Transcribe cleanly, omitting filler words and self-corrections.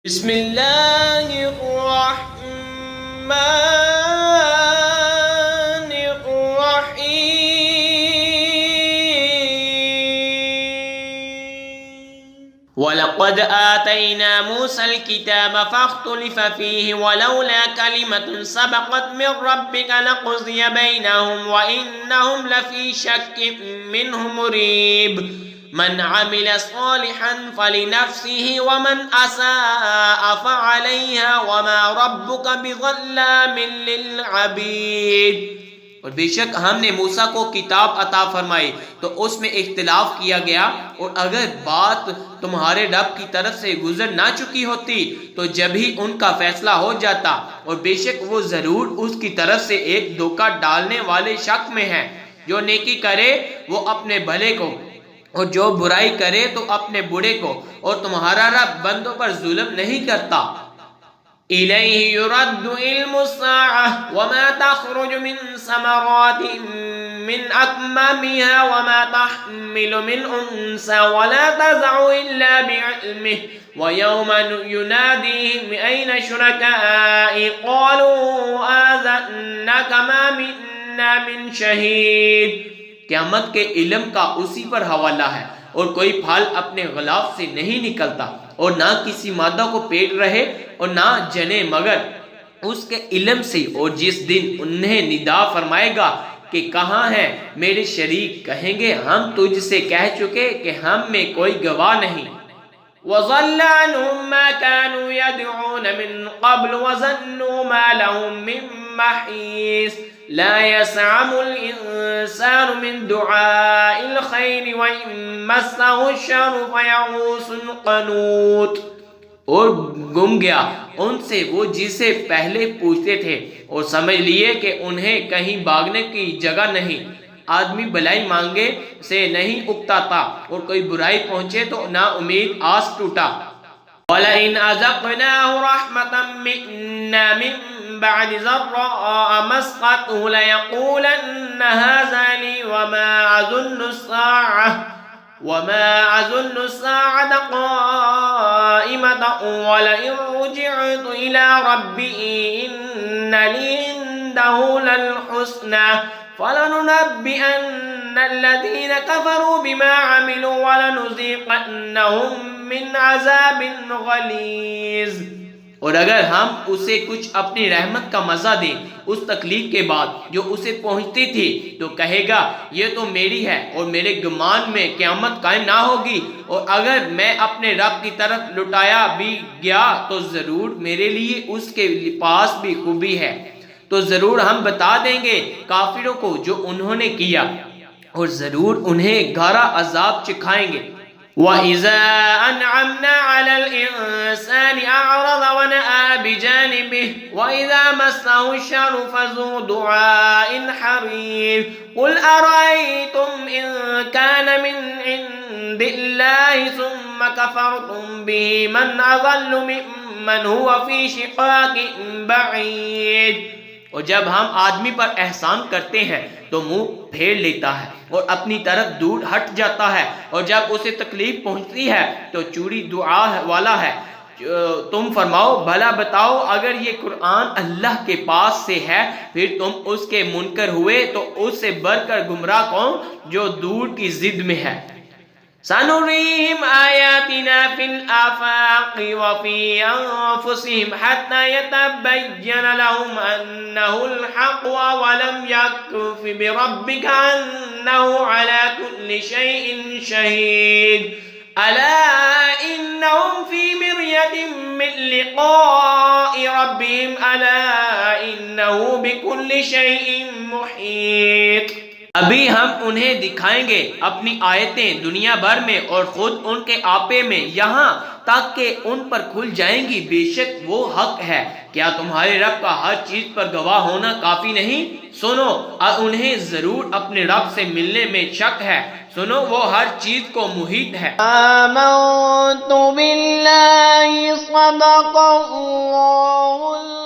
بسم اللہ الرحمن الرحیم وَلَقَدْ آتَيْنَا مُوسَى الْكِتَابَ فَاخْتُلِفَ فِيهِ وَلَوْلَا كَلِمَةٌ سَبَقَتْ مِنْ رَبِّكَ لَقُضِيَ بَيْنَهُمْ وَإِنَّهُمْ لَفِي شَكٍّ مِّنْهُ مُرِيبٍ من عمل صالحا فلنفسه ومن اساء فعليها وما ربك بظلام للعبید۔ اور بے شک ہم نے موسیٰ کو کتاب عطا فرمائی تو اس میں اختلاف کیا گیا، اور اگر بات تمہارے رب کی طرف سے گزر نہ چکی ہوتی تو جب ہی ان کا فیصلہ ہو جاتا، اور بے شک وہ ضرور اس کی طرف سے ایک دھوکہ ڈالنے والے شک میں ہے۔ جو نیکی کرے وہ اپنے بھلے کو، اور جو برائی کرے تو اپنے برے کو، اور تمہارا رب بندوں پر ظلم نہیں کرتا۔ الیہ یرد علم الساعة وما تخرج من ثمرات من اکمامها وما تحمل من انثى ولا تضع الا بعلمه ويوم يناديهم اين شركائي قالوا آذناك ما منا من شهيد۔ قیامت کے علم کا اسی پر حوالہ ہے، اور کوئی پھل اپنے غلاف سے نہیں نکلتا، اور نہ کسی مادہ کو پیٹ رہے اور نہ جنے مگر اس کے علم سے۔ اور جس دن انہیں ندا فرمائے گا کہ کہاں ہیں میرے شریک، کہیں گے ہم تجھ سے کہہ چکے کہ ہم میں کوئی گواہ نہیں۔ وَضَلَّ عَنْهُمْ مَا كَانُوا يَدْعُونَ مِنْ قَبْلُ وَظَنُّوا مَا لَهُمْ مِنْ مَحِيصٍ لا يسعم الإنسان من دعاء الخير وإن مسه الشر فيئوس قنوط۔ اور گم گیا ان سے وہ جسے پہلے پوچھتے تھے، اور سمجھ لیے کہ انہیں کہیں بھاگنے کی جگہ نہیں۔ آدمی بلائی مانگے سے نہیں اکتا تھا، اور کوئی برائی پہنچے تو نا امید آس ٹوٹا۔ وَلَئِنْ أَذَقْنَاهُ رَحْمَةً مِّنَّا مِن بعد ضراء مسقته ليقولن هذا لي وما أظن الساعة قائمة ولئن رجعت إلى ربي إن لي عنده للحسنى فلننبئن الذين كفروا بما عملوا ولنذيقنهم من عذاب غليظ۔ اور اگر ہم اسے کچھ اپنی رحمت کا مزہ دیں اس تکلیف کے بعد جو اسے پہنچتی تھی تو کہے گا یہ تو میری ہے، اور میرے گمان میں قیامت قائم نہ ہوگی، اور اگر میں اپنے رب کی طرف لٹایا بھی گیا تو ضرور میرے لیے اس کے پاس بھی خوبی ہے۔ تو ضرور ہم بتا دیں گے کافروں کو جو انہوں نے کیا، اور ضرور انہیں گہرا عذاب چکھائیں گے۔ وَإِذَا أَنْعَمْنَا عَلَى الْإِنسَانِ أَعْرَضَ وَنَأَىٰ بِجَانِبِهِ وَإِذَا مَسَّهُ الشَّرُّ فَذُو دُعَاءٍ حَرِيصٍ قُلْ أَرَأَيْتُمْ إِن كَانَ مِنْ عِندِ اللَّهِ ثُمَّ كَفَرْتُمْ بِهِ مَنْ أَضَلُّ مِمَّنْ هُوَ فِي شِقَاقٍ بَعِيدٍ۔ اور جب ہم آدمی پر احسان کرتے ہیں تو منہ پھیر لیتا ہے اور اپنی طرف دور ہٹ جاتا ہے، اور جب اسے تکلیف پہنچتی ہے تو چوری دعا والا ہے۔ تم فرماؤ بھلا بتاؤ اگر یہ قرآن اللہ کے پاس سے ہے پھر تم اس کے منکر ہوئے تو اس سے بڑھ کر گمراہ کون جو دور کی ضد میں ہے۔ سَنُرِيهِمْ آيَاتِنَا فِي الْآفَاقِ وَفِي أَنفُسِهِمْ حَتَّى يَتَبَيَّنَ لَهُمْ أَنَّهُ الْحَقُّ وَلَمْ يَكْفِ بِرَبِّكَ أَنَّهُ عَلَى كُلِّ شَيْءٍ شَهِيدٌ أَلَا إِنَّهُمْ فِي مِرْيَةٍ مِّن لِقَاءِ رَبِّهِمْ أَلَا إِنَّهُ بِكُلِّ شَيْءٍ مُحِيطٌ۔ ابھی ہم انہیں دکھائیں گے اپنی آیتیں دنیا بھر میں اور خود ان کے آپے میں، یہاں تک کہ ان پر کھل جائیں گی۔ بے شک وہ حق ہے۔ کیا تمہارے رب کا ہر چیز پر گواہ ہونا کافی نہیں؟ سنو، انہیں ضرور اپنے رب سے ملنے میں شک ہے۔ سنو، وہ ہر چیز کو محیط ہے۔ آمنت باللہ صدق اللہ